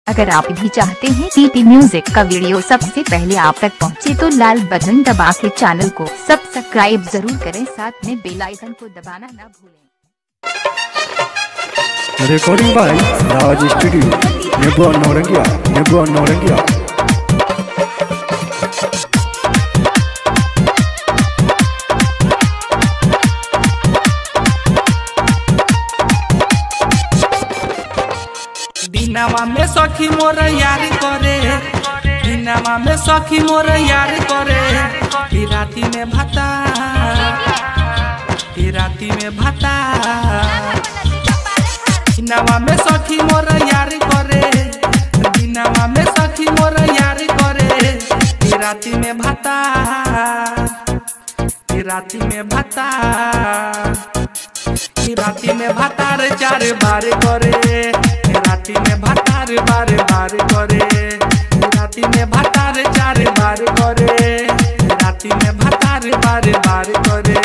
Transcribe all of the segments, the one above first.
अगर आप भी चाहते हैं टीटी म्यूजिक का वीडियो सबसे पहले आप तक पहुंचे तो लाल बटन दबा के चैनल को सब्सक्राइब जरूर करें, साथ में बेल आइकन को दबाना ना भूलें। Recording by Raj studio Nebua Naurangiya. दिनावा में सखी मोर यार करे, दिनावा में सखी मोर यार करे, राती में भाता, राती में भाता। दिनावा में सखी मोर यार करे, दिनावा में सखी मोर यार करे, राती में भाता, राती में भाता, राती में भातार चार बार करे, राती में भातार बार बार करे, राती में भातार चार बार करे, राती में भातार बार बार करे।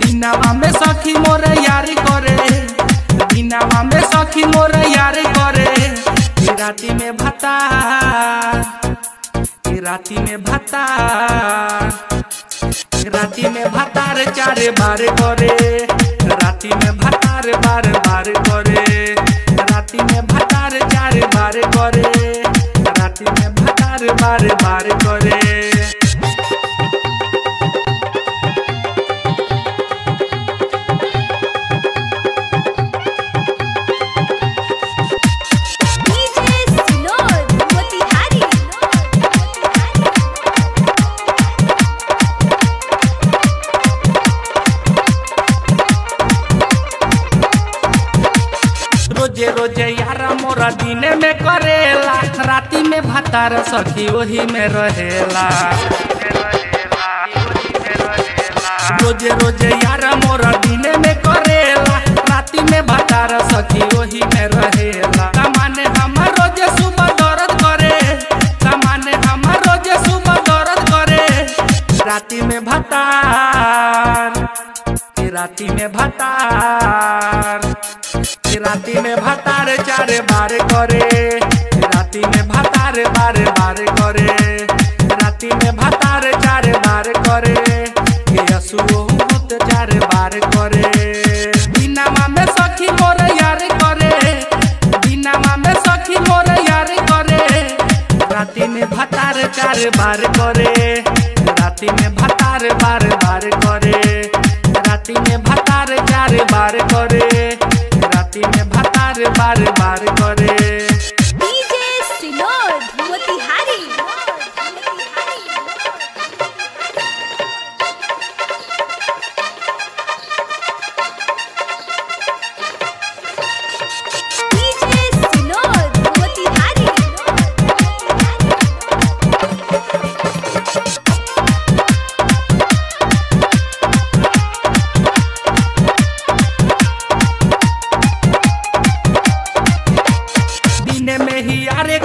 दिनावा में सखी मोर यार करे, दिनावा में सखी मोर यार करे, राती में भातार, राती में भातार, राती में भातार चार बार करे, राती में भातार बार बार करे, राती में भातार चार बार करे, राती में भातार बार बार करे। रोजे रोजे यारा मोरा दिने में करेला, राती में भातार सखी वही में रहेला। रोजे रोजे यारा मोरा दिने में करेला, राती में भातार सखी वही में रहेला। सामान्य हम रोजे सुबह दर्द करे, सामान्य हम रोजे सुबह दर्द करे, राती में भातार, राती में भातार, राती में भातार चार बार करे, राती में भातार बार बार करे, राती में भातार चार बार करे, होत चार बार करे। दिनावा में सखी मोर यार करे, दिनावा में सखी मोर यार करे, राती में भातार चार बार करे, राती में भातार बार बार करे, राती में भातार चार बार करे, राती में भातार बार बार करे।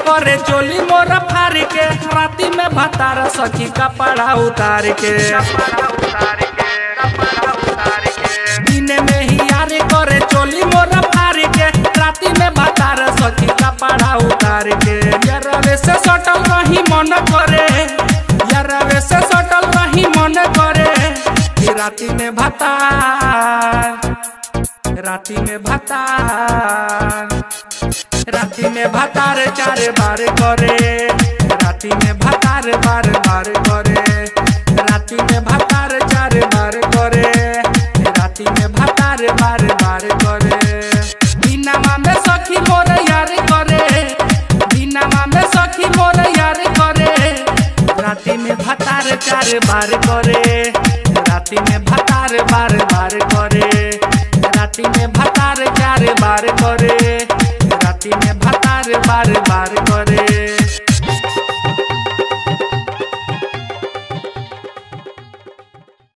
करे चोली मोरा फार के, राती में भातार सखी कपड़ा उतार के, दिने में ही यारे करे चोली मोरा फार के, राती में भातार सखी कपड़ा उतार के। यारवे से सटल रही मन करे, यारवे से सटल रही मन करे, राती में भातार, राती में भातार, राती में भातार चार बार करे, राती में भातार बार बार करे, राती में भातार चार बार करे, राती में भातार बार बार करे। दिनावा में सखी मोर यार करे, दिनावा में सखी मोर यार करे, राती में भातार चार बार करे, राती में भातार बार बार करे, राती में भातार चार बार करे, राती में भातार बार